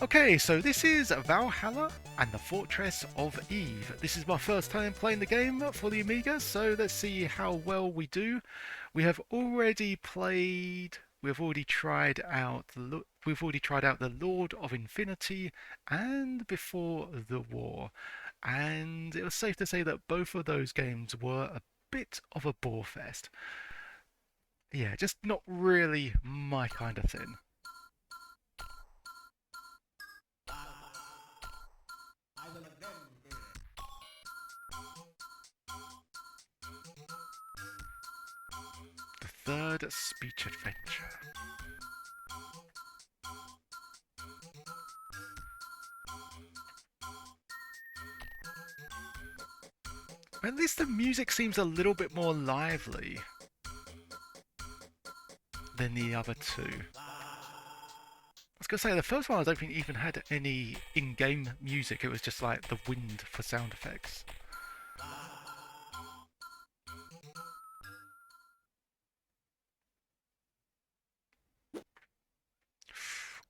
Okay, so this is Valhalla and the Fortress of Eve. This is my first time playing the game for the Amiga, so let's see how well we do. We have already played. We've already tried out. We've already tried out the Lord of Infinity and Before the War, and it was safe to say that both of those games were a bit of a bore fest. Yeah, just not really my kind of thing. The third speech adventure. At least the music seems a little bit more lively than the other two. I was going to say, the first one I don't think even had any in-game music, it was just like the wind for sound effects.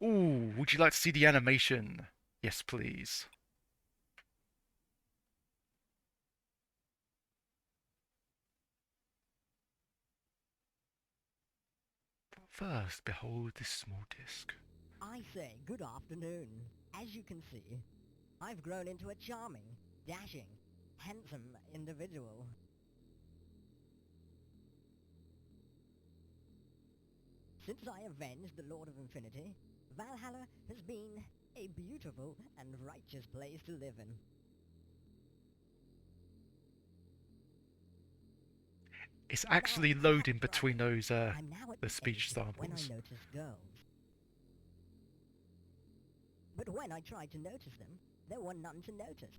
Ooh, would you like to see the animation? Yes, please. First, behold this small disc. I say good afternoon. As you can see, I've grown into a charming, dashing, handsome individual. Since I avenged the Lord of Infinity, Valhalla has been a beautiful and righteous place to live in. It's Now, actually I must loading try between it. those I'm now at the the speech age when I samples. notice girls. But when I tried to notice them, there were none to notice.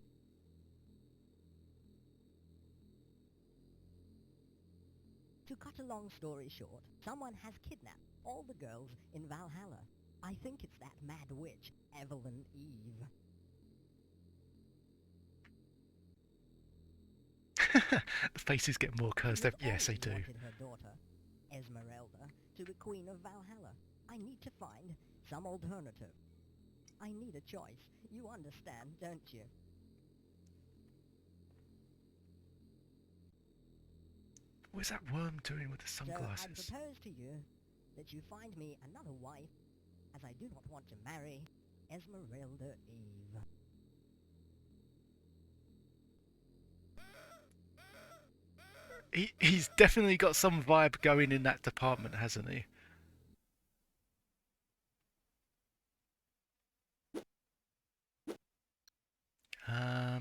To cut a long story short, someone has kidnapped all the girls in Valhalla. I think it's that mad witch, Evelyn Eve. The faces get more She cursed. has Yes, they always do. wanted her daughter, Esmeralda, to be queen of Valhalla. I need to find some alternative. I need a choice. You understand, don't you? What is that worm doing with the So I sunglasses? propose to you that you find me another wife, as I do not want to marry Esmeralda Eve. He's definitely got some vibe going in that department, hasn't he?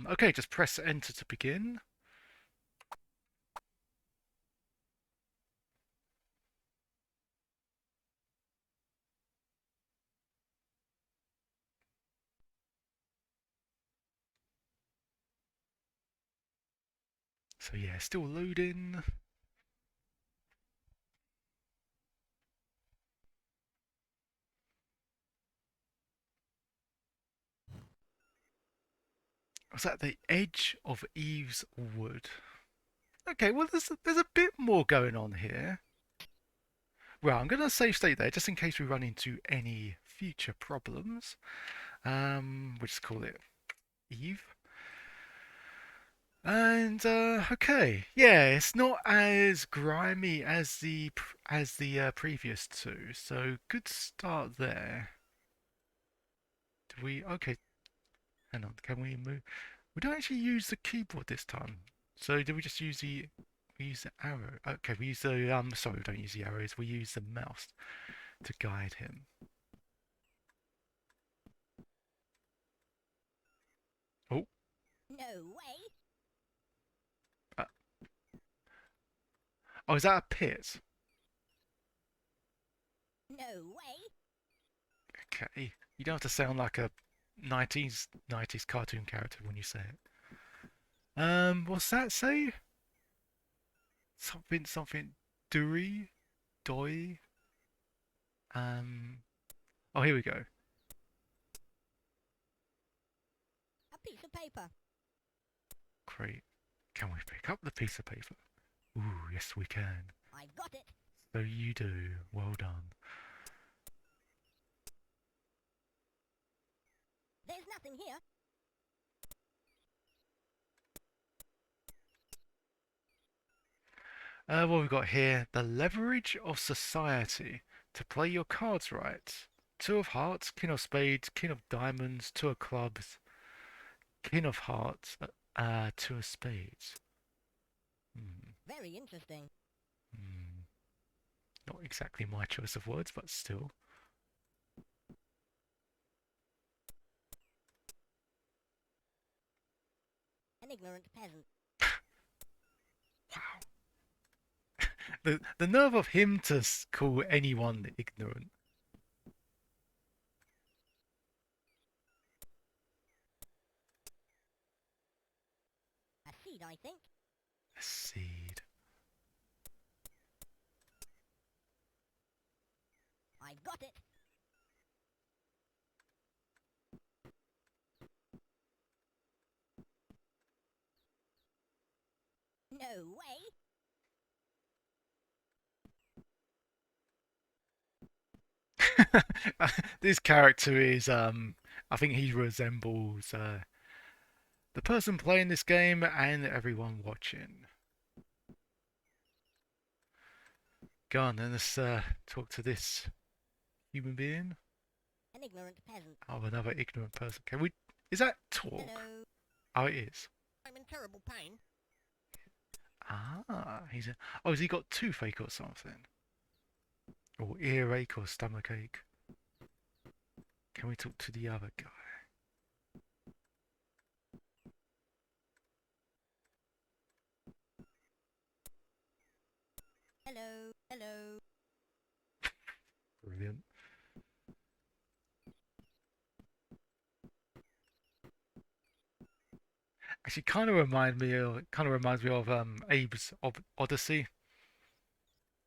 Okay, just press enter to begin. So yeah, still loading. Was that the edge of Eve's wood? Okay, well there's a bit more going on here. Well, I'm gonna save state there just in case we run into any future problems. We'll just call it Eve. And okay, yeah, it's not as grimy as the previous two, so good start there. Do we? Okay, hang on. Can we move? We don't actually use the keyboard this time. So do we just use the arrow? Okay, we use the Sorry, we don't use the arrows. We use the mouse to guide him. Oh, No way! uh, oh, is that a pit? No way! Okay, you don't have to sound like a 90s cartoon character when you say it. What's that say? Something dreary, doy. Um, oh, here we go. A piece of paper. Great. Can we pick up the piece of paper? Ooh, yes we can. I got it. So you do. Well done. There's nothing here. What we've got here, the leverage of society to play your cards right. Two of hearts, king of spades, king of diamonds, two of clubs, king of hearts, two of spades. Very interesting. Hmm. Not exactly my choice of words, but still. An ignorant peasant. Wow. The nerve of him to call anyone ignorant. A seed, I think. A seed. I've got it. No way. This character is I think he resembles the person playing this game and everyone watching. Go on then, let's talk to this human being. An ignorant peasant. Oh, another ignorant person. Can we? Is that talk? Hello. Oh, it is. I'm in terrible pain. Ah, he's a. Oh, has he got toothache or something? Or earache or stomachache? Can we talk to the other guy? Hello. Hello. Brilliant. Actually, kind of reminds me of Abe's Odyssey.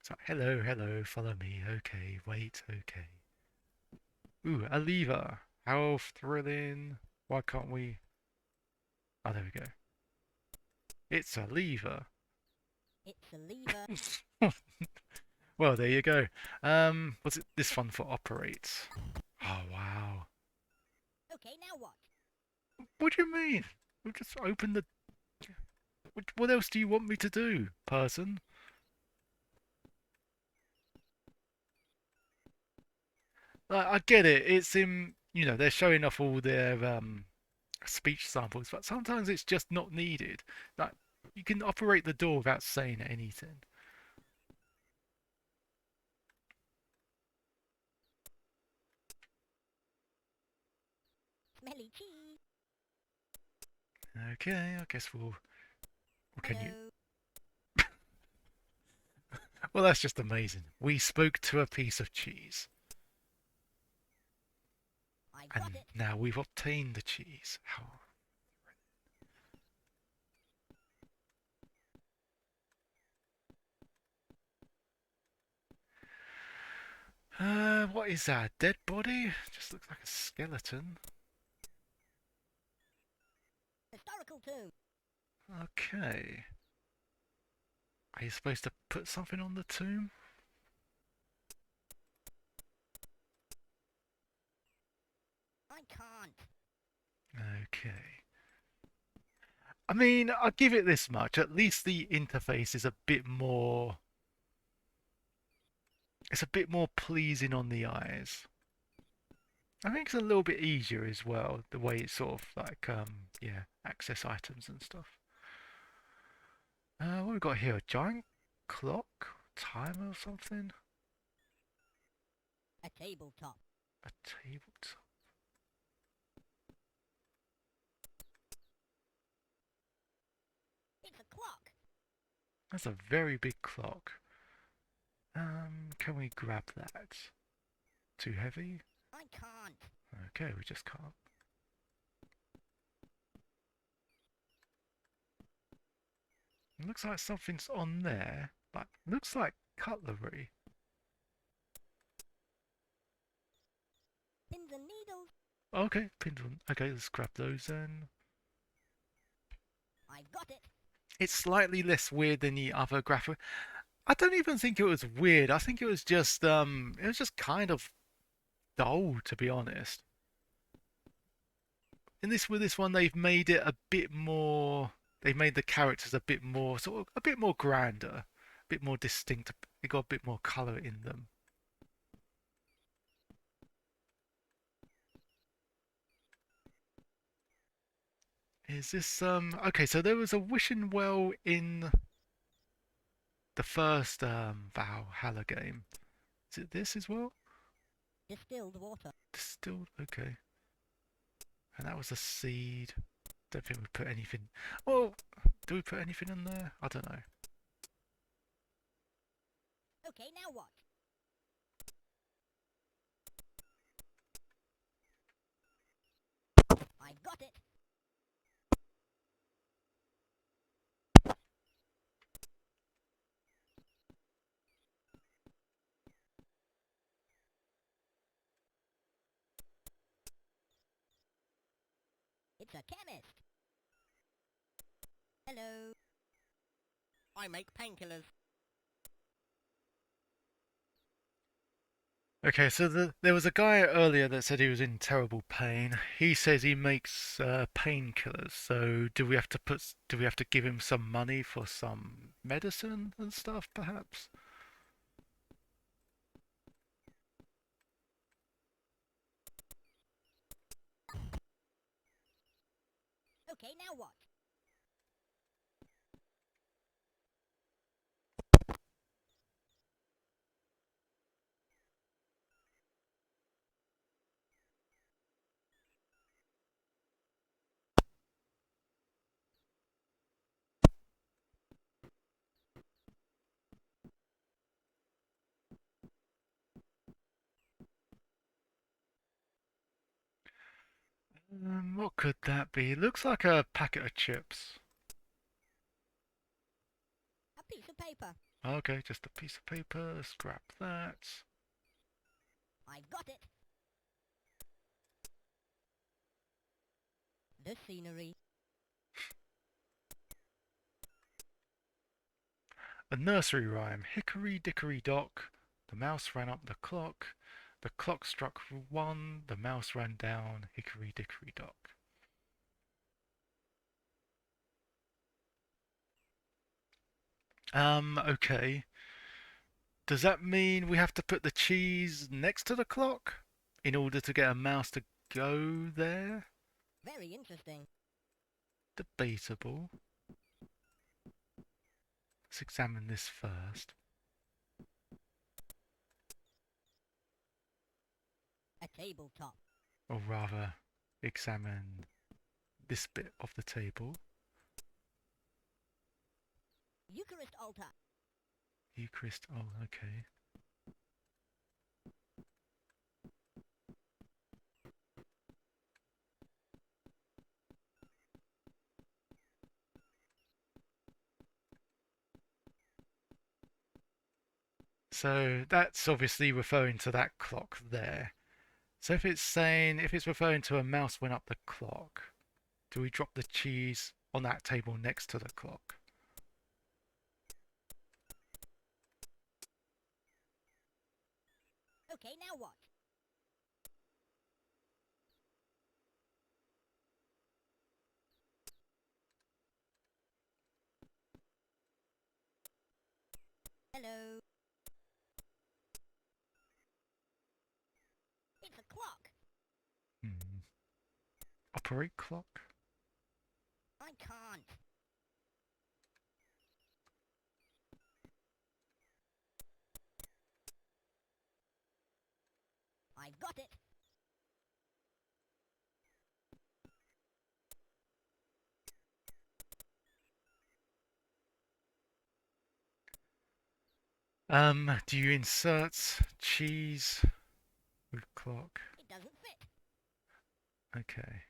It's like, hello, hello, follow me. Okay, wait, okay. Ooh, a lever. How thrilling. Why can't we? Oh, there we go. It's a lever. It's a lever. Well, there you go. Was it this fun for operates? Oh, wow. Okay, now what? What do you mean? We'll just open the... What else do you want me to do, person? I get it. It's in... You know, they're showing off all their speech samples, but sometimes it's just not needed. Like, you can operate the door without saying anything. Smelly cheese. Okay, I guess we'll... Can you... Hello. Well, that's just amazing. We spoke to a piece of cheese. I've And got it. now we've obtained the cheese. How... what is that? Dead body? Just looks like a skeleton. Historical tomb. Okay. Are you supposed to put something on the tomb? I can't. Okay. I mean, I'll give it this much. At least the interface is a bit more... It's a bit more pleasing on the eyes. I think it's a little bit easier as well, the way it's sort of like, yeah, access items and stuff. What we got here? A giant clock? Timer or something? A tabletop. A tabletop? It's a clock. That's a very big clock. Can we grab that? Too heavy? I can't. Okay, we just can't. It looks like something's on there, but looks like cutlery. Pins and needles. Okay, pins on. Okay, let's grab those then. I've got it. It's slightly less weird than the other graphic. I don't even think it was weird. I think it was just kind of dull, to be honest. with this one they've made it a bit more. They made the characters a bit more sort of a bit more grander, a bit more distinct. They got a bit more color in them. Is this okay? So there was a wishing well in the first Valhalla game. Is it this as well? Distilled water. Distilled. Okay. And that was a seed. Don't think we put anything. Oh, do we put anything in there? I don't know. Okay, now what? I got it. It's a chemist. Hello. I make painkillers. Okay, so there was a guy earlier that said he was in terrible pain. He says he makes painkillers. So do we have to give him some money for some medicine and stuff, perhaps? Okay, now what? What could that be? It looks like a packet of chips. A piece of paper. Okay, just a piece of paper. Scrap that. I got it. The scenery. A nursery rhyme. Hickory dickory dock. The mouse ran up the clock. The clock struck one. The mouse ran down. Hickory dickory dock. Okay. Does that mean we have to put the cheese next to the clock in order to get a mouse to go there? Very interesting. Debatable. Let's examine this first. A tabletop. Or rather, examine this bit of the table. Eucharist altar. Eucharist. Oh, okay. So that's obviously referring to that clock there. So if it's referring to a mouse went up the clock, do we drop the cheese on that table next to the clock? Okay, now what? Hello. It's a clock. Hmm. Operate clock? I can't. I got it. Do you insert cheese with clock? It doesn't fit. Okay.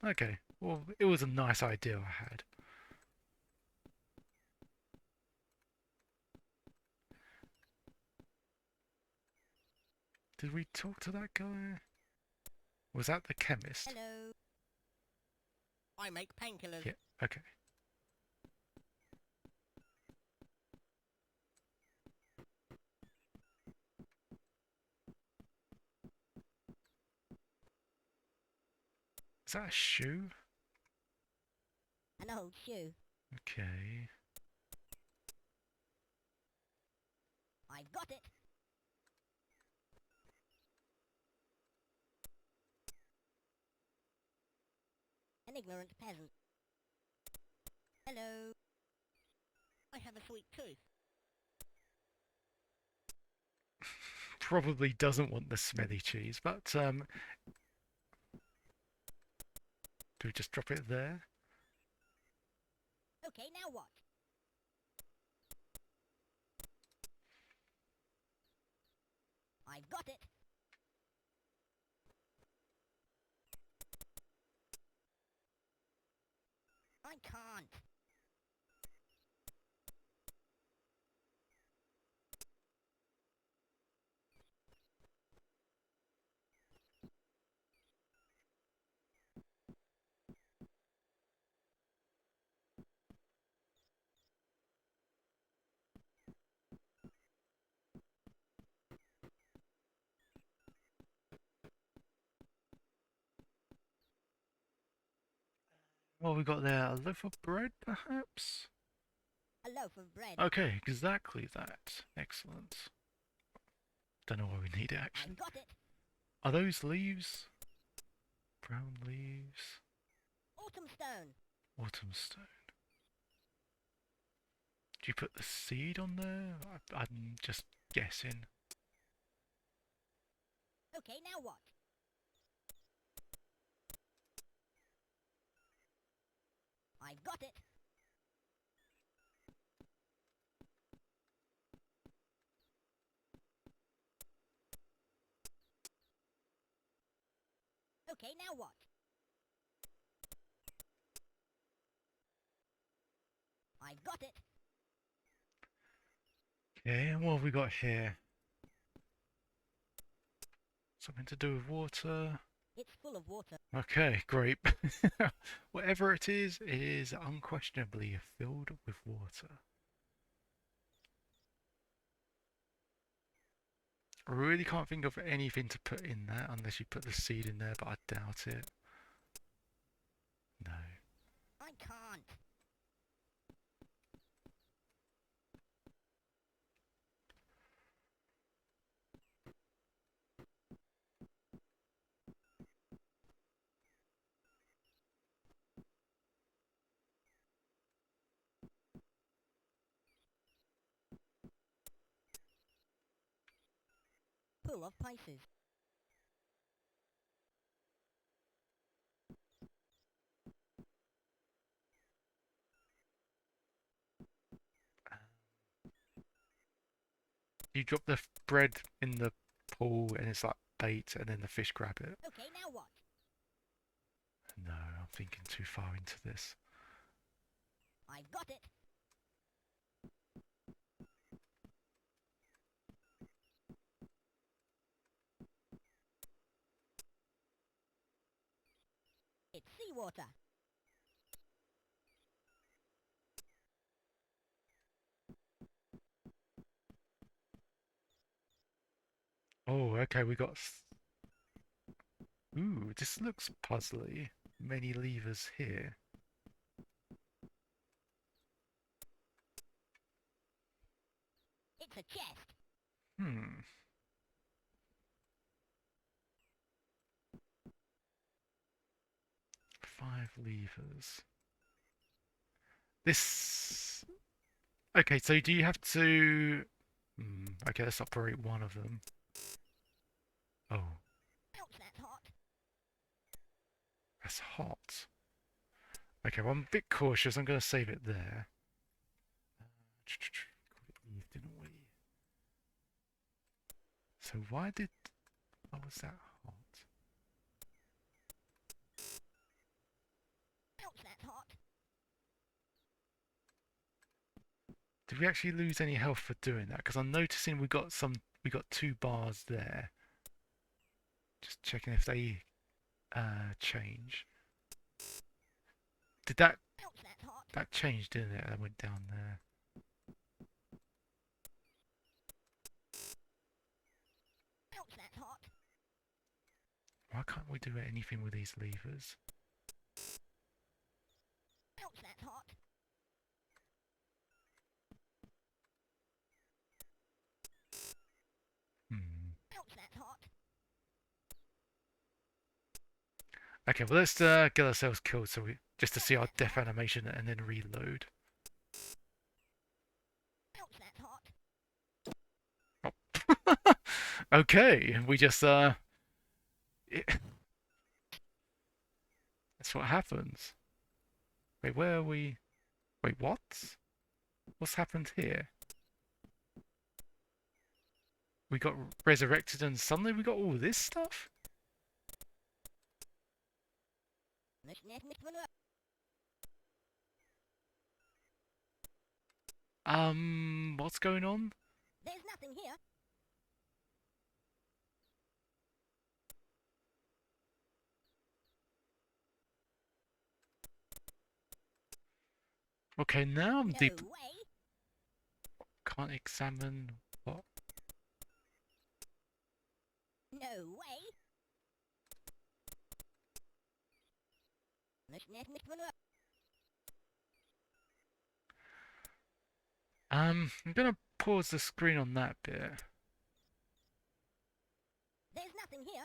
Okay. Well, it was a nice idea I had. Did we talk to that guy? Was that the chemist? Hello. I make painkillers. Yeah, okay. Is that a shoe? An old shoe. Okay. I've got it. An ignorant peasant. Hello. I have a sweet tooth. Probably doesn't want the smelly cheese, but do we just drop it there? Okay, now what? I've got it. I can't. What we got there? A loaf of bread, perhaps? A loaf of bread. Okay, exactly that. Excellent. Don't know why we need it, actually. I've got it. Are those leaves? Brown leaves. Autumn stone. Autumn stone. Do you put the seed on there? I'm just guessing. Okay, now what? I've got it. Okay, now what? I've got it. Okay, and what have we got here? Something to do with water. It's full of water. Okay, great. Whatever it is unquestionably filled with water. I really can't think of anything to put in that unless you put the seed in there, but I doubt it. No. I can't. Full of Pisces. You drop the bread in the pool and it's like bait and then the fish grab it. Okay, now what? No, I'm thinking too far into this. I've got it. It's seawater. Oh, okay, we got... Ooh, this looks puzzly. Many levers here. It's a chest. Hmm. Five levers. This... Okay, so do you have to... okay, let's operate one of them. Oh, Ouch, that's hot. that's hot. Okay, well, I'm a bit cautious. I'm going to save it there. Called it Eve, didn't we? So why did... Why was that hot? Ouch, that's hot. Did we actually lose any health for doing that? Because I'm noticing we got two bars there. Just checking if they change. Did that Ouch, that's hot. that changed, didn't it? That went down there. Ouch, that's hot. Why can't we do anything with these levers? Ouch, that's hot. Okay, well let's get ourselves killed so we just to Ouch, see our that's death hot. animation and then reload. Ouch, that's hot. Oh. Okay, we just that's what happens. Wait, where are we? Wait, what? What's happened here? We got resurrected and suddenly we got all this stuff? What's going on? There's nothing here. Okay, now I'm No deep. way. Can't examine what? No way. I'm gonna pause the screen on that bit. There's nothing here.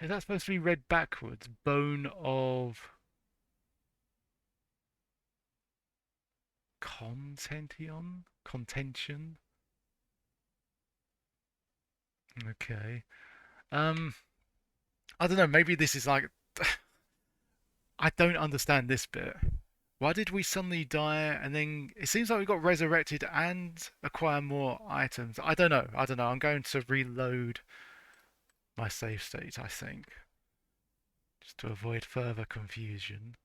Is that supposed to be read backwards? Bone of contention? Contention? Okay. I don't know, maybe this is like I don't understand this bit. Why did we suddenly die and then it seems like we got resurrected and acquire more items? I don't know. I don't know. I'm going to reload my save state, I think, just to avoid further confusion.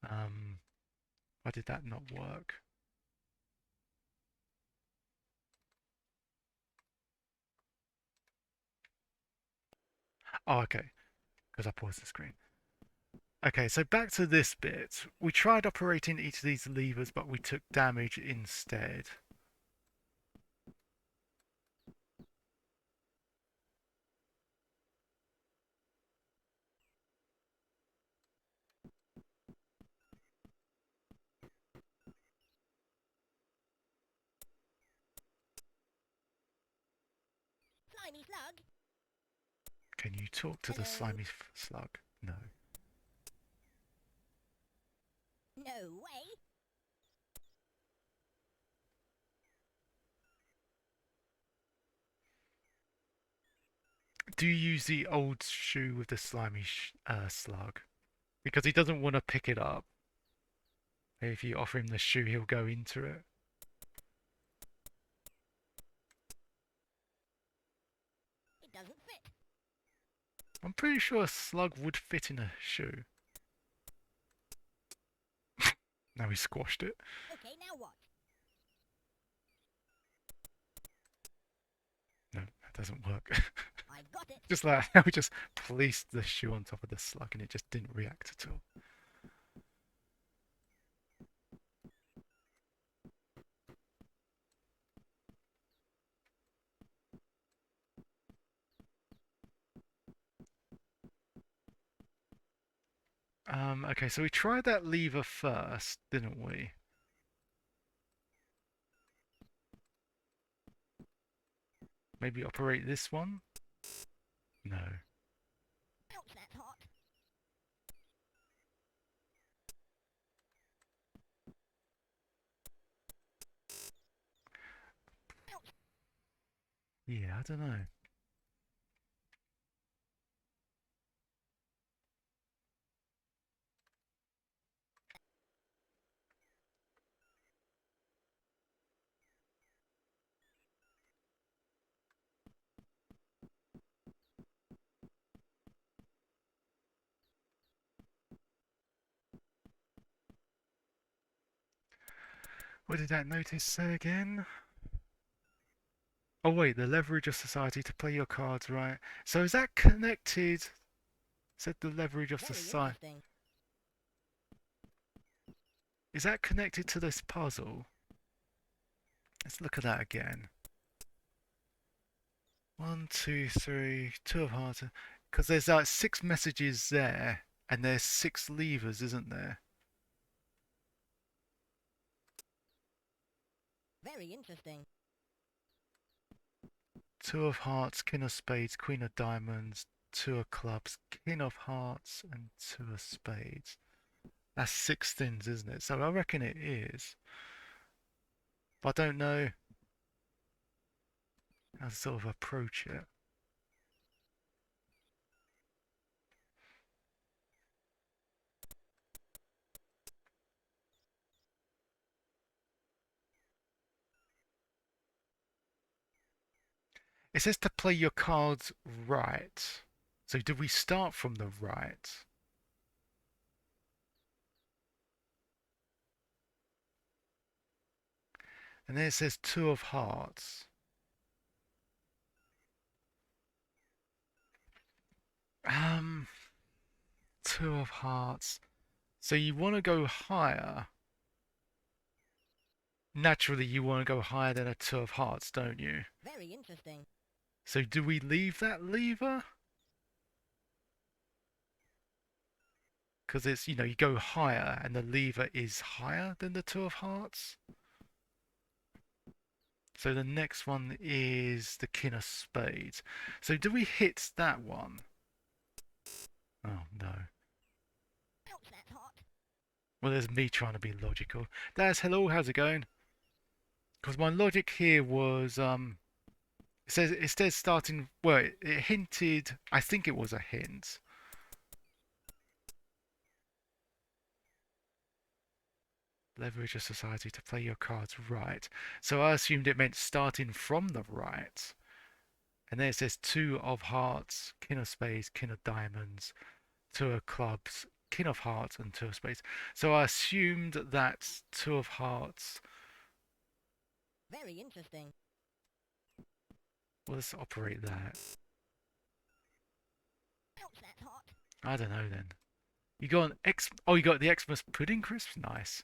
Why did that not work? Oh, okay, because I paused the screen. Okay, so back to this bit. We tried operating each of these levers, but we took damage instead. Slimy slug. Can you talk to the Hello. slimy slug? No. No way. Do you use the old shoe with the slimy slug? Because he doesn't want to pick it up. Maybe if you offer him the shoe, he'll go into it. It doesn't fit. I'm pretty sure a slug would fit in a shoe. Now he squashed it. Okay, now what? No, that doesn't work. I got it. Just like how we just placed the shoe on top of the slug and it just didn't react at all. Okay, so we tried that lever first, didn't we? Maybe operate this one? No. Ouch, that's hot. Ouch. Yeah, I don't know. What did that notice say again? Oh wait, the leverage of society to play your cards right. So is that connected? Said the leverage of Very society. interesting. Is that connected to this puzzle? Let's look at that again. One, two, three, two of hearts. Because there's 6 messages there, and there's 6 levers, isn't there? Very interesting. 2 of hearts, king of spades, queen of diamonds, 2 of clubs, king of hearts, and 2 of spades. That's 6 things, isn't it? So I reckon it is. But I don't know how to sort of approach it. It says to play your cards right. So do we start from the right? And then it says 2 of hearts. Um, 2 of hearts. So you want to go higher. Naturally, you want to go higher than a 2 of hearts, don't you? Very interesting. So do we leave that lever? Because it's, you go higher and the lever is higher than the 2 of hearts. So the next one is the king of spades. So do we hit that one? Oh no. Ouch, that's hot. Well, there's me trying to be logical. Daz, hello, how's it going? Because my logic here was it says starting, well, it hinted, I think it was a hint. Leverage a society to play your cards right. So I assumed it meant starting from the right. And then it says 2 of hearts, king of spades, king of diamonds, 2 of clubs, king of hearts, and 2 of spades. So I assumed that 2 of hearts. Very interesting. Well, let's operate that. Ouch, that's hot. I don't know then. You got an X. Oh, you got the Xmas pudding crisps? Nice.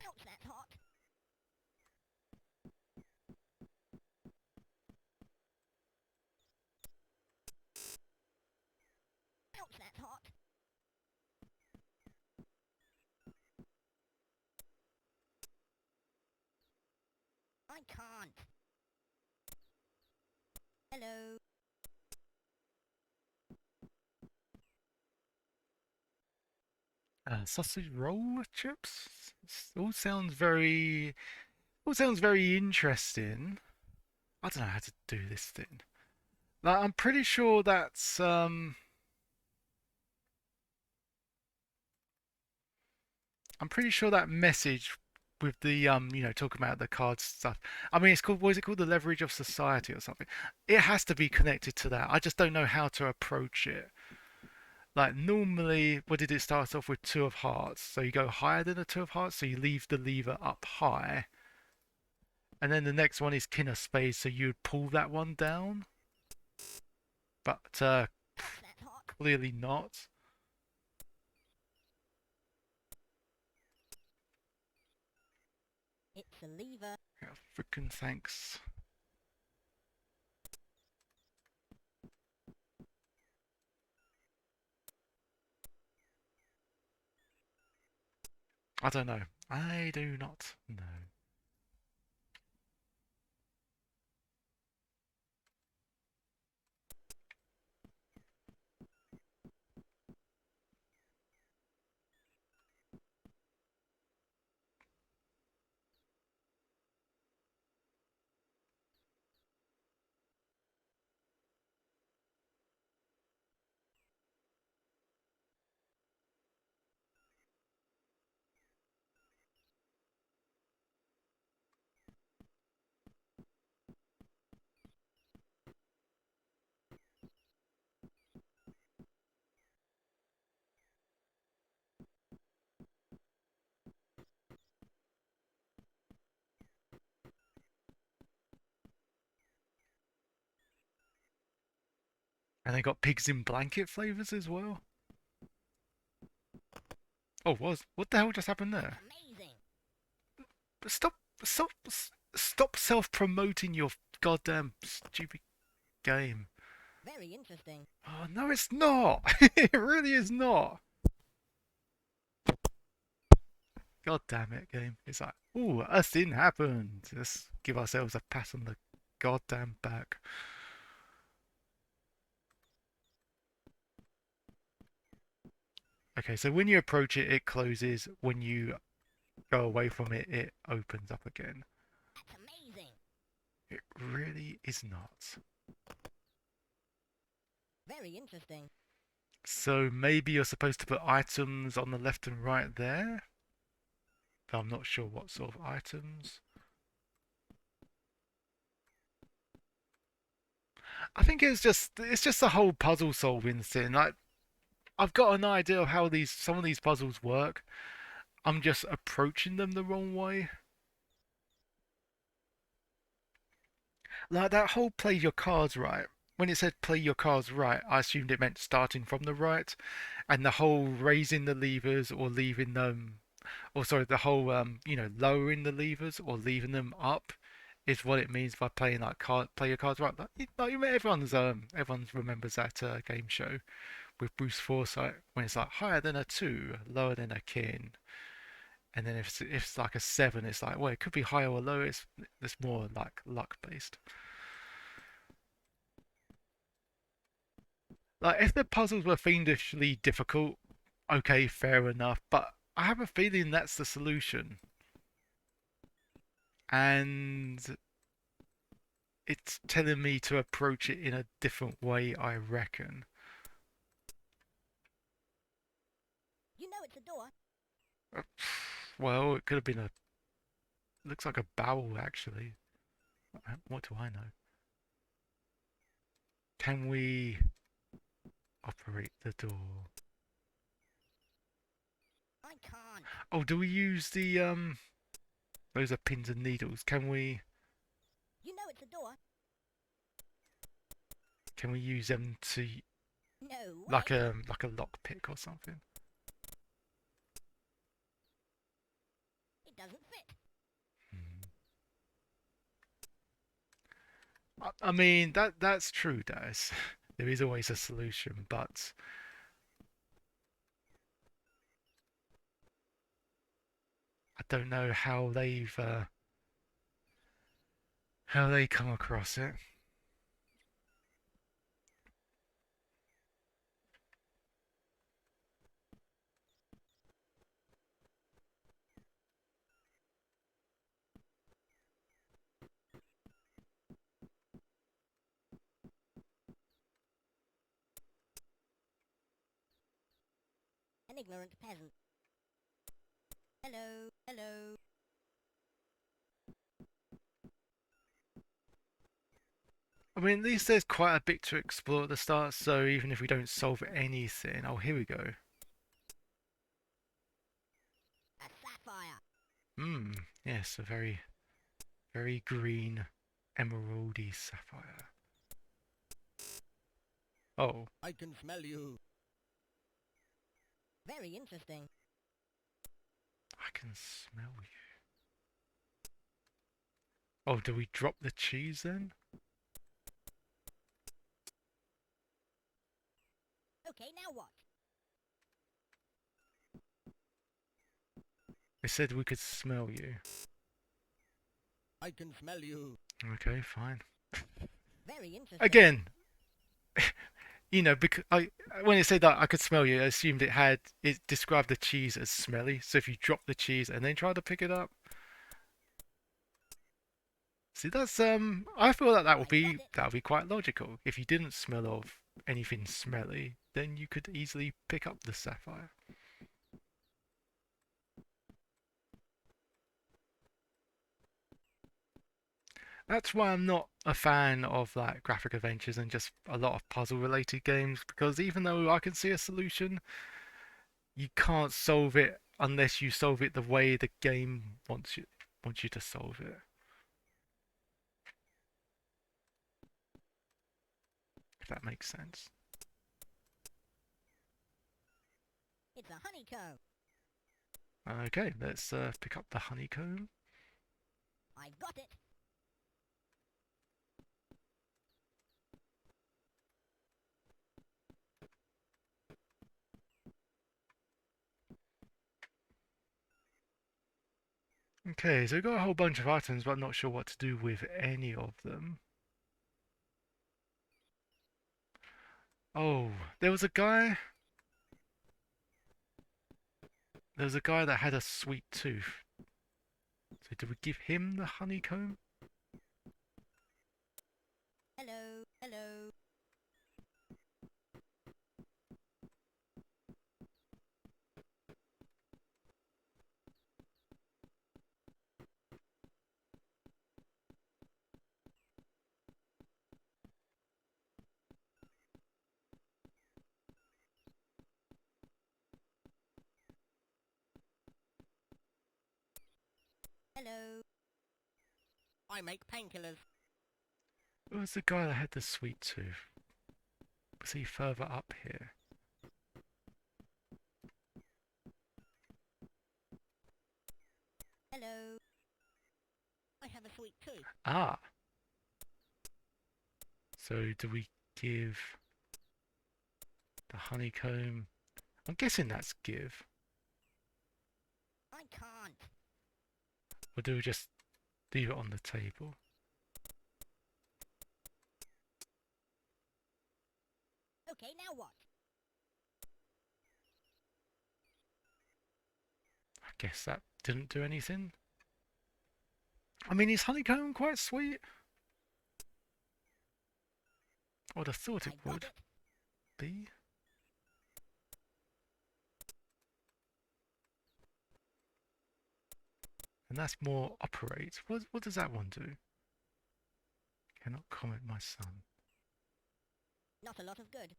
Ouch, that's hot. Ouch, that's hot. I can't. Hello. Sausage roll chips. All sounds very interesting. I don't know how to do this thing. Like, I'm pretty sure that's. I'm pretty sure that message with the talking about the cards stuff. I mean, it's called, what is it called, the leverage of society or something. It has to be connected to that. I just don't know how to approach it. Like normally, what did it start off with? 2 of hearts. So you go higher than a 2 of hearts, so you leave the lever up high. And then the next one is king of spades, so you would pull that one down. But Ouch, that's hot. clearly not. It's a lever. Yeah, freaking thanks. I don't know. I do not know. And they got pigs in blanket flavors as well. Oh, what the hell just happened It's there? amazing. Stop, stop, stop self-promoting your goddamn stupid game. Very interesting. Oh, no, it's not. It really is not. God damn it, game. It's like, ooh, a sin happened. Let's give ourselves a pat on the goddamn back. Okay, so when you approach it, it closes. When you go away from it, it opens up again. That's amazing. It really is not. Very interesting. So maybe you're supposed to put items on the left and right there? But I'm not sure what sort of items. I think it's just the whole puzzle solving thing. Like I've got an idea of how these some of these puzzles work. I'm just approaching them the wrong way. Like that whole play your cards right. When it said play your cards right, I assumed it meant starting from the right, and the whole raising the levers or leaving them, or sorry, the whole lowering the levers or leaving them up, is what it means by playing like play your cards right. Everyone's remembers that game show with Bruce Forsyth when it's like higher than a 2, lower than a king, and then if it's like a 7, it's like well it could be higher or lower. It's more like luck based. Like if the puzzles were fiendishly difficult, okay, fair enough. But I have a feeling that's the solution, and it's telling me to approach it in a different way. I reckon. You know it's a door. Uh, Well, it could have been a. Looks like a barrel actually. What do I know? Can we operate the door? I can't. Oh, do we use the Those are pins and needles. Can we? You know it's a door. Can we use them to No way. like a lock pick or something? It doesn't fit. Hmm. I mean that's true, Des. There is always a solution, but I don't know how they come across it. An ignorant peasant. Hello, hello. I mean, at least there's quite a bit to explore at the start, so even if we don't solve anything, oh, here we go. A sapphire. Hmm, yes, a very, very green, emeraldy sapphire. Oh, I can smell you. Very interesting. I can smell you. Oh, do we drop the cheese then? Okay, now what? It said we could smell you. I can smell you. Okay, fine. Very interesting. Again, because when it said that I could smell you, I assumed it described the cheese as smelly. So if you drop the cheese and then try to pick it up, see that's I feel that that would be quite logical. If you didn't smell of anything smelly, then you could easily pick up the sapphire. That's why I'm not a fan of like graphic adventures and just a lot of puzzle related games because even though I can see a solution, you can't solve it unless you solve it the way the game wants you to solve it. If that makes sense. It's a honeycomb. Okay, let's pick up the honeycomb. I got it. Okay, so we've got a whole bunch of items, but I'm not sure what to do with any of them. Oh, there was a guy. There was a guy that had a sweet tooth. So do we give him the honeycomb? Hello, hello. Hello. I make painkillers. Who was the guy that had the sweet tooth? Was he further up here? Hello. I have a sweet tooth. Ah, so do we give the honeycomb? I'm guessing that's give. I can't. Or do we just leave it on the table? Okay, now what? I guess that didn't do anything. I mean, is honeycomb quite sweet? I would have thought it I got would it. be. And that's more operate. What does that one do? Cannot comment my son. Not a lot of good.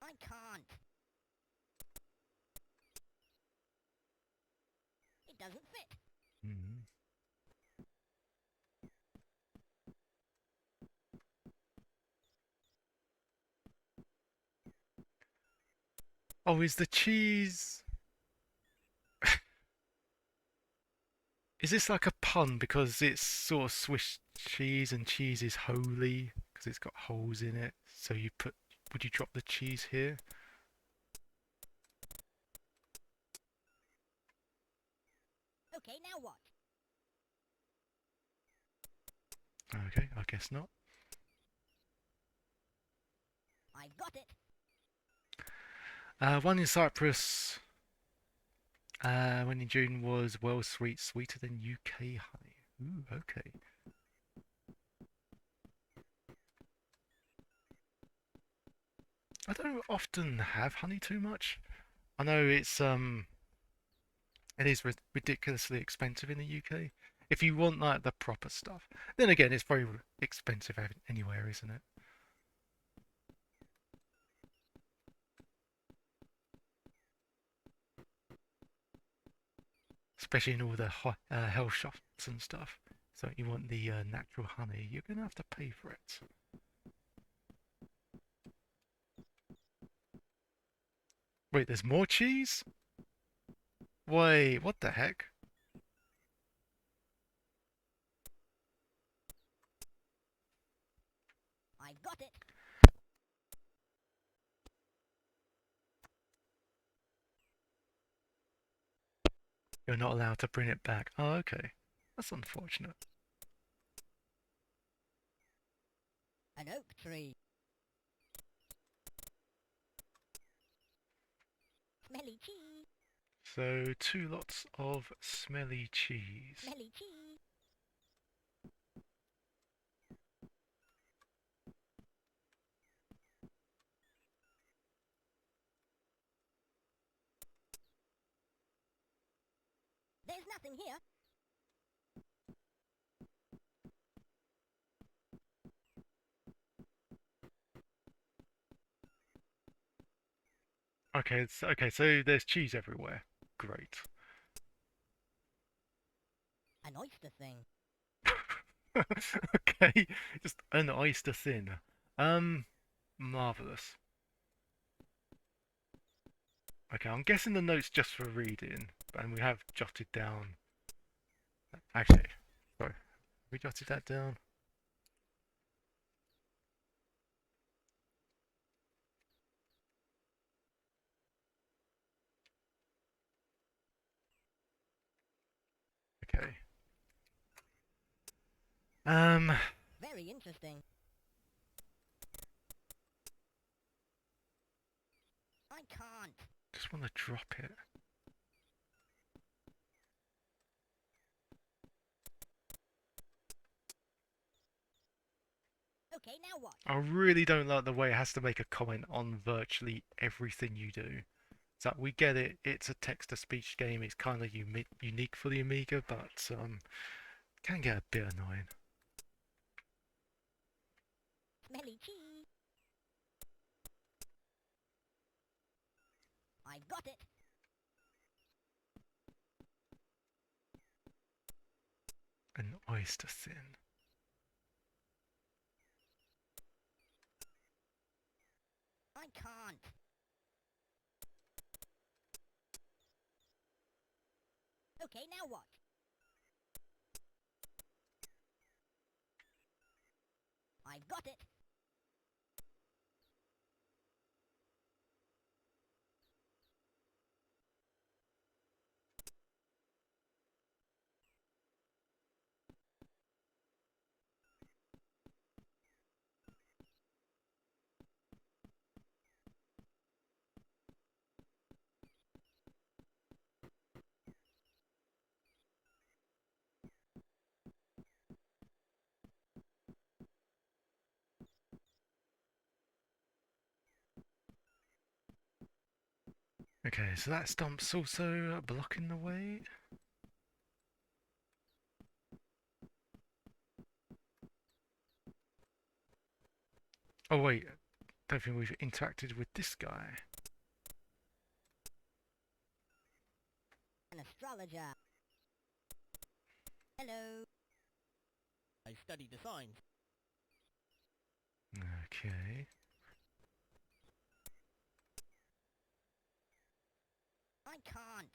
I can't. It doesn't fit. Hmm. Oh, is the cheese... Is this like a pun because it's sort of Swiss cheese and cheese is holy because it's got holes in it? So you put... Would you drop the cheese here? Okay, now what? Okay, I guess not. I've got it. One in Cyprus, when in June was well sweet, sweeter than UK honey. Ooh, okay. I don't often have honey too much. I know it is ridiculously expensive in the UK. If you want like the proper stuff, then again, it's very expensive anywhere, isn't it? Especially in all the health shops and stuff. So you want the natural honey, you're gonna have to pay for it. Wait, there's more cheese? Wait, what the heck? I've got it. You're not allowed to bring it back. Oh, okay. That's unfortunate. An oak tree. Smelly cheese. So, two lots of smelly cheese. Smelly cheese. There's nothing here. Okay, okay, so there's cheese everywhere. Great. An oyster thing. Okay, just an oyster thin. Um, marvelous. Okay, I'm guessing the note's just for reading, and we have jotted down. Actually, sorry, we jotted that down. Um, Very interesting. I can't. just want to drop it. Okay, now what? I really don't like the way it has to make a comment on virtually everything you do. So we get it, it's a text-to-speech game, it's kind of unique for the Amiga, but can get a bit annoying. Smelly cheese. I got it. An oyster thin. I can't. Okay, now what? I got it. Okay, so that stump's also blocking the way. Oh wait, don't think we've interacted with this guy. An astrologer. Hello. I study the signs. Okay. I can't.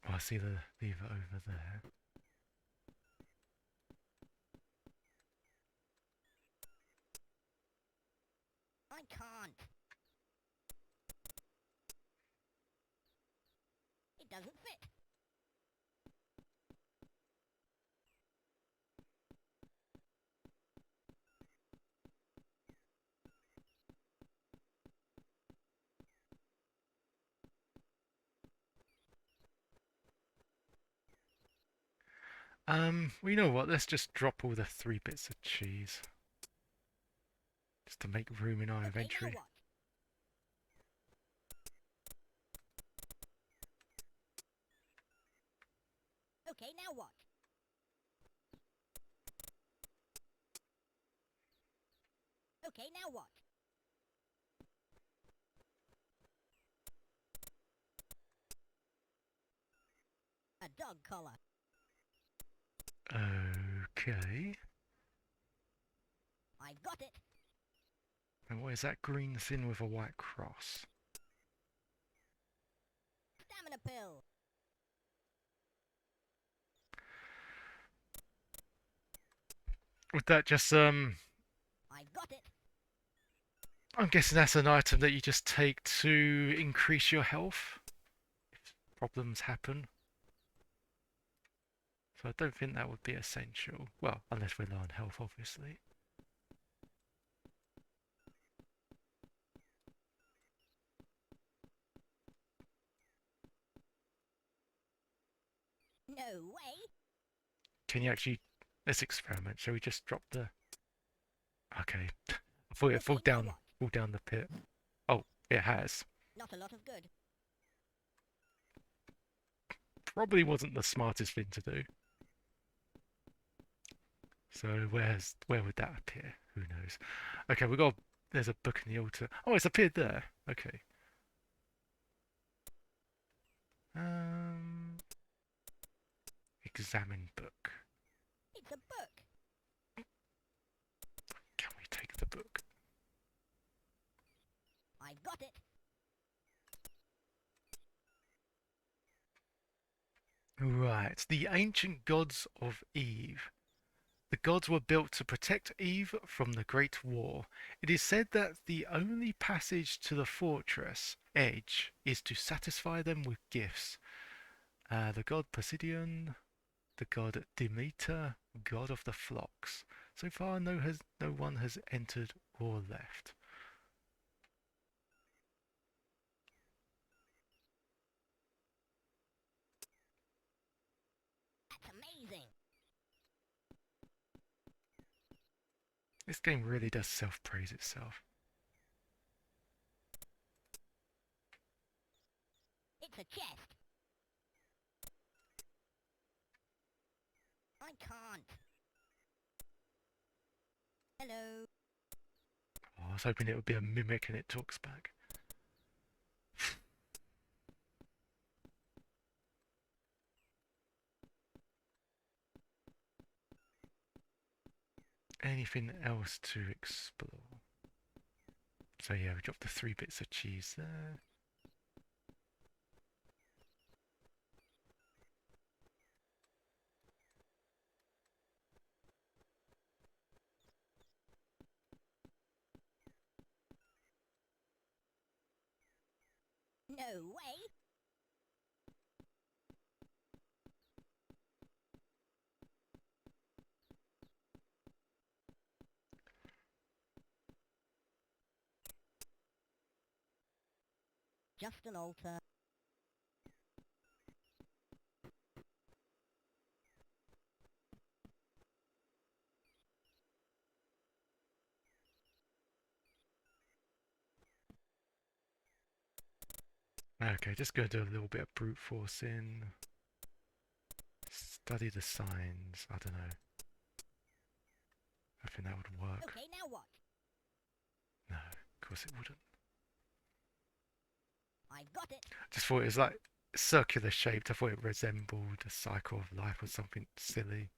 Oh, I see the lever over there. I can't. It doesn't fit. Well, you know what? Let's just drop all the 3 bits of cheese. Just to make room in our Okay, now inventory. what? Okay, now what? Okay, now what? A dog collar. Okay. I got it. And what is that green thing with a white cross? Stamina pill. Would that just I got it. I'm guessing that's an item that you just take to increase your health if problems happen. So I don't think that would be essential. Well, unless we're low on health, obviously. No way. Can you actually... Let's experiment. Shall we just drop the... Okay. I thought it Okay, now what? fall down the pit. Oh, it has. Not a lot of good. Probably wasn't the smartest thing to do. So where would that appear? Who knows? Okay, we got... There's a book in the altar. Oh, it's appeared there. Okay. Um... Examine book. It's a book. Can we take the book? I got it. Right. The ancient gods of Eve. The gods were built to protect Eve from the Great War. It is said that the only passage to the fortress edge is to satisfy them with gifts. The god Poseidon. the god Demeter, god of the flocks. So far, no one has entered or left. That's amazing. This game really does self-praise itself. It's a chest. I can't. Hello. Oh, I was hoping it would be a mimic and it talks back. Anything else to explore? So yeah, we dropped the 3 bits of cheese there. No way. Just an altar. Okay, just gonna do a little bit of brute forcing. Study the signs. I don't know. I think that would work. Okay, now what? No, of course it wouldn't. I've got it. Just thought it was like circular shaped. I thought it resembled a cycle of life or something silly.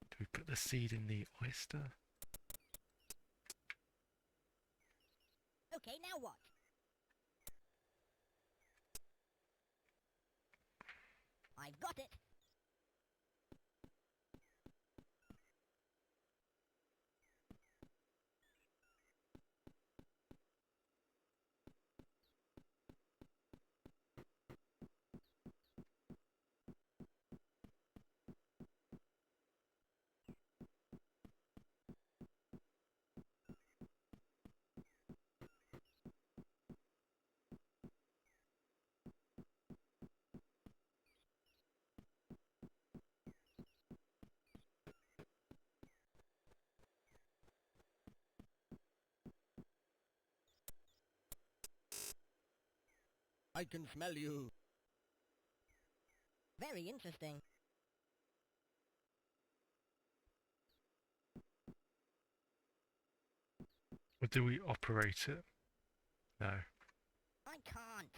Do we put the seed in the oyster? Okay, now what? I've got it. I can smell you. Very interesting. Or do we operate it? No. I can't.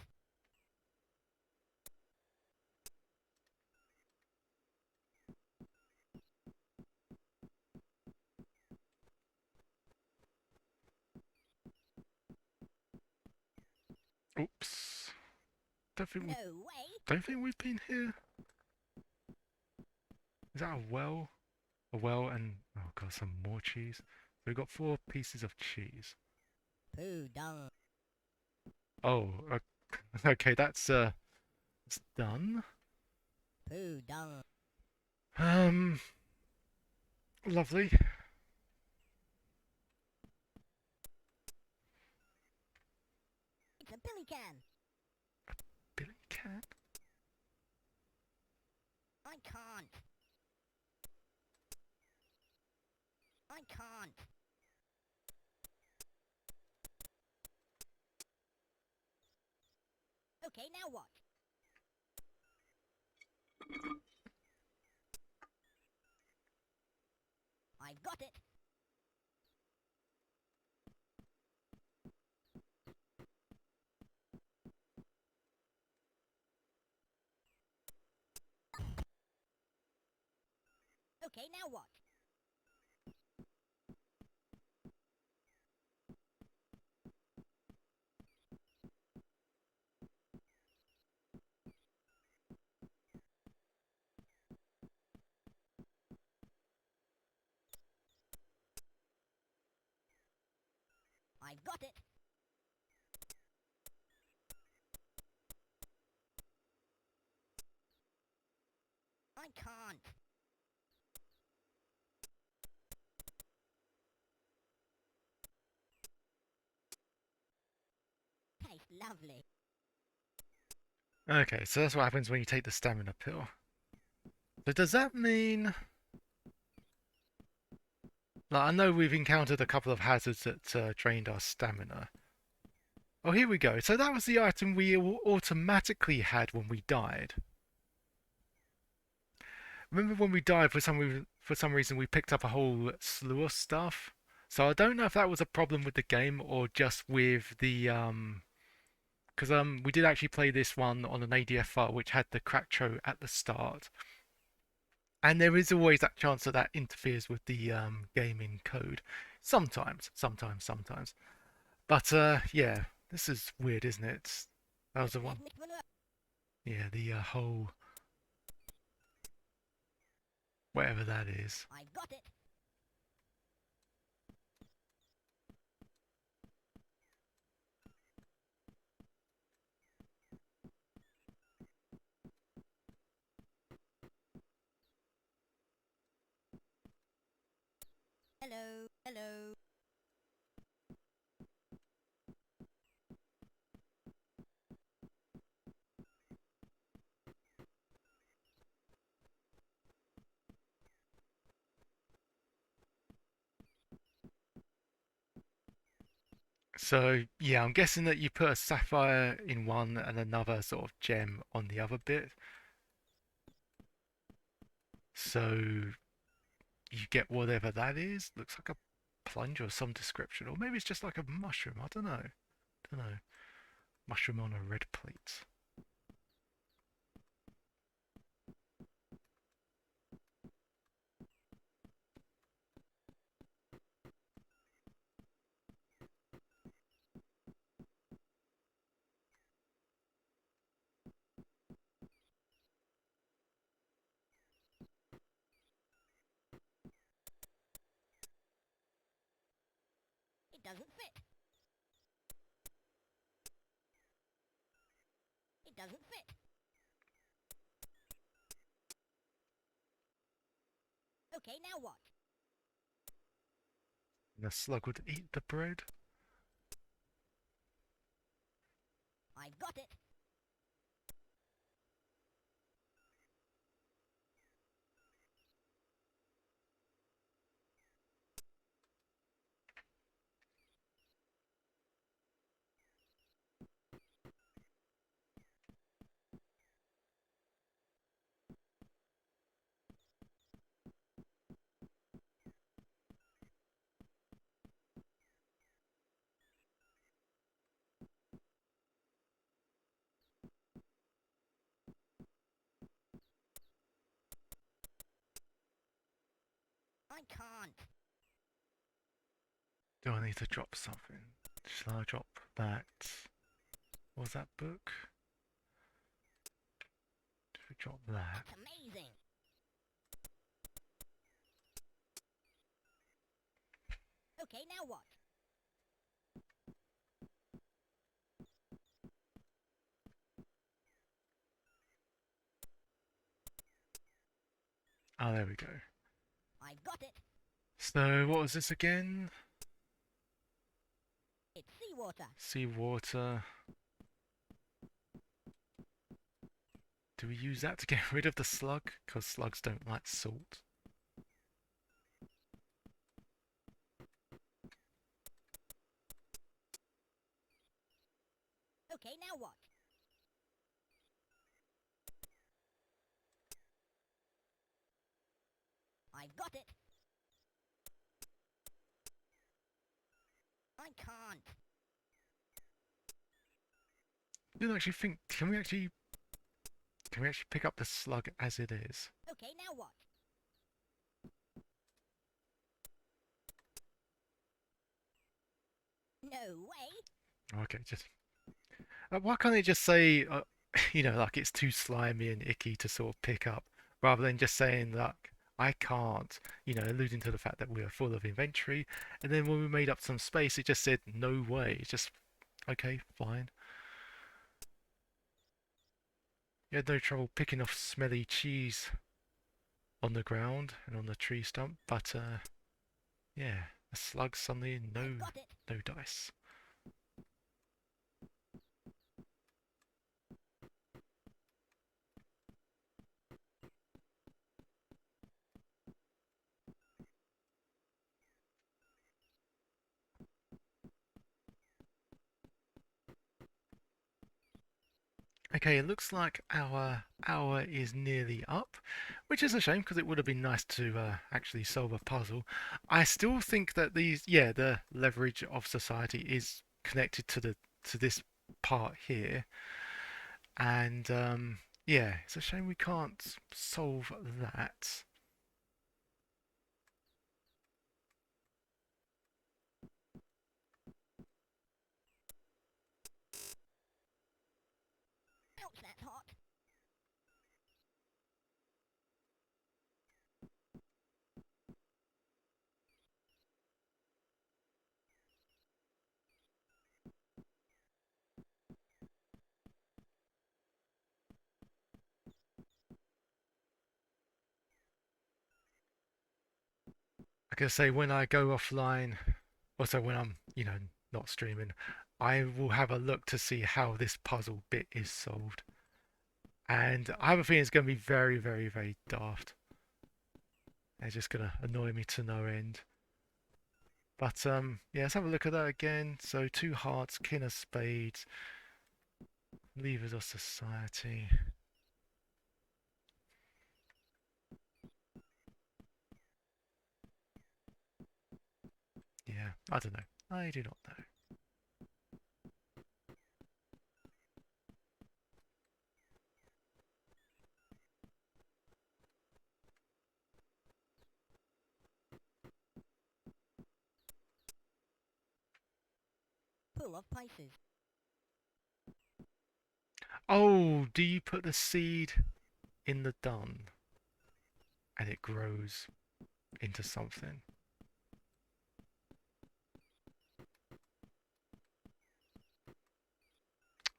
Oops. Don't think we No way. don't think we've been here. Is that a well? A well and oh god, some more cheese. So we've got 4 pieces of cheese. Poo dung. Oh, okay, that's it's done. Poo dung. Um, lovely. It's a billy can. Billy cat. I can't. I can't. Okay, now what? I've got it. Okay, now what? I've got it. I can't. Tastes lovely. Okay, so that's what happens when you take the stamina pill. But does that mean... Like, I know we've encountered a couple of hazards that drained our stamina. Oh, here we go. So that was the item we automatically had when we died. Remember when we died for some reason we picked up a whole slew of stuff? So I don't know if that was a problem with the game or just with the because we did actually play this one on an ADF file which had the crackcho at the start. And there is always that chance that that interferes with the gaming code. Sometimes. But yeah, this is weird, isn't it? That was the one. Yeah, the whole whatever that is. I got it. Hello, hello. So yeah, I'm guessing that you put a sapphire in one and another sort of gem on the other bit. So you get whatever that is. Looks like a plunger of some description, or maybe it's just like a mushroom. I don't know. Don't know. Mushroom on a red plate. It doesn't fit. It doesn't fit. Okay, now what? And the slug would eat the bread. I've got it. I can't. Do I need to drop something? Shall I drop that? What was that book? Should we drop that? That's amazing. Okay, now what? Oh, there we go. I've got it. So what was this again? It's seawater. Seawater. Do we use that to get rid of the slug? Because slugs don't like salt. Okay, now what? I've got it. I can't. I didn't actually think. Can we actually pick up the slug as it is? Okay, now what? No way. Okay, just why can't it just say, you know, like it's too slimy and icky to sort of pick up, rather than just saying like I can't, you know, alluding to the fact that we are full of inventory, and then when we made up some space, it just said no way. It's just okay, fine. You had no trouble picking off smelly cheese. on the ground and on the tree stump, but yeah, a slug suddenly I got it. no dice. Okay, it looks like our hour is nearly up, which is a shame because it would have been nice to actually solve a puzzle. I still think that the leverage of society is connected to this part here, and yeah, it's a shame we can't solve that. Ouch, that's hot. I can say when I go offline, also when I'm, not streaming, I will have a look to see how this puzzle bit is solved. And I have a feeling it's going to be very, very, very daft. It's just going to annoy me to no end. But yeah, let's have a look at that again. So two hearts, king of spades, levers of society. Yeah, I don't know. I do not know. Full of Pisces. Oh, do you put the seed in the dun and it grows into something?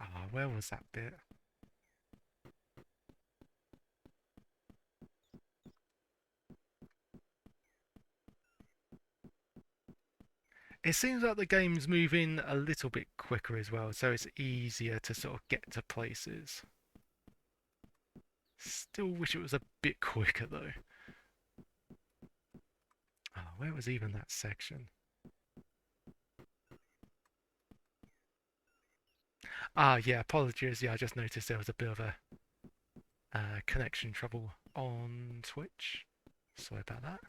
Ah, where was that bit? It seems like the game's moving a little bit quicker as well, so it's easier to sort of get to places. Still wish it was a bit quicker though. Oh, where was even that section? Ah, yeah, apologies. Yeah, I just noticed there was a bit of a connection trouble on Twitch. Sorry about that.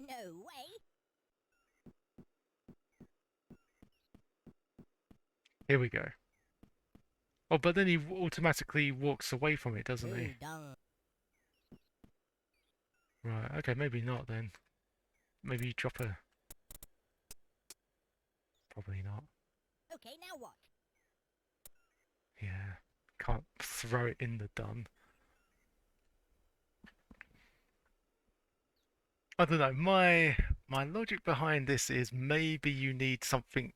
No way. Here we go. Oh, but then he automatically walks away from it, doesn't he? Too dumb. Right, okay, maybe not then. Maybe you drop a... Probably not. Okay, now what? Yeah, can't throw it in the dun. I don't know. My logic behind this is maybe you need something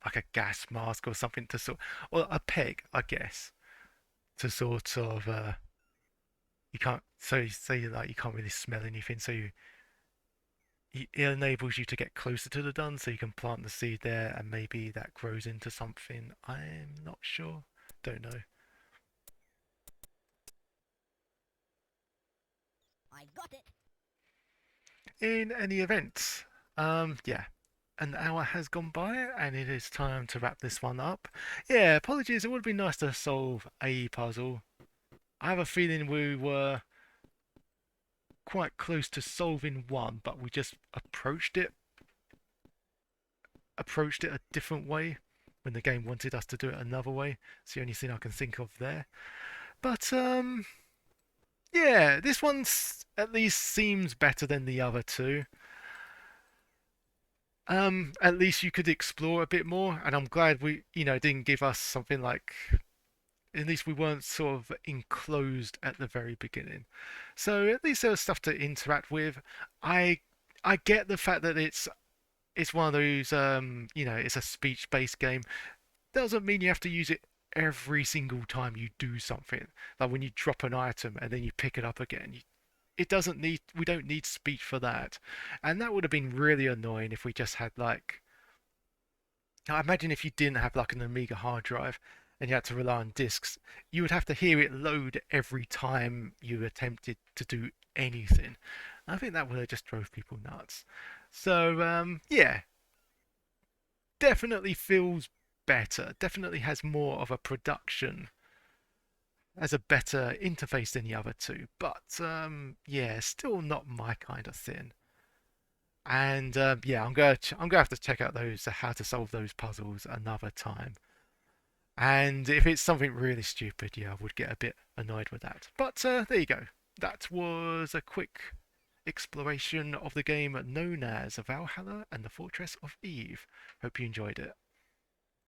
like a gas mask or something to sort, or a peg, I guess, to sort of you can't. So you say like you can't really smell anything, so it enables you to get closer to the dun, so you can plant the seed there, and maybe that grows into something. I'm not sure. Don't know. I got it. In any event, yeah, an hour has gone by and it is time to wrap this one up. Yeah, apologies, it would be nice to solve a puzzle. I have a feeling we were quite close to solving one, but we just approached it a different way when the game wanted us to do it another way. It's the only thing I can think of there. But yeah, this one at least seems better than the other two. At least you could explore a bit more, and I'm glad we, didn't give us something like. At least we weren't sort of enclosed at the very beginning. So at least there was stuff to interact with. I I get the fact that it's one of those it's a speech-based game. Doesn't mean you have to use it every single time you do something. Like when you drop an item and then you pick it up again. It doesn't need we don't need speech for that. And that would have been really annoying if we just had like I imagine if you didn't have like an Amiga hard drive and you had to rely on discs, you would have to hear it load every time you attempted to do anything. I think that would have just drove people nuts. So yeah, definitely feels better. Definitely has more of a production, has a better interface than the other two. But yeah, still not my kind of thing. And yeah, I'm gonna have to check out those how to solve those puzzles another time. And if it's something really stupid, yeah, I would get a bit annoyed with that. But there you go. That was a quick exploration of the game known as Valhalla and the Fortress of Eve. Hope you enjoyed it.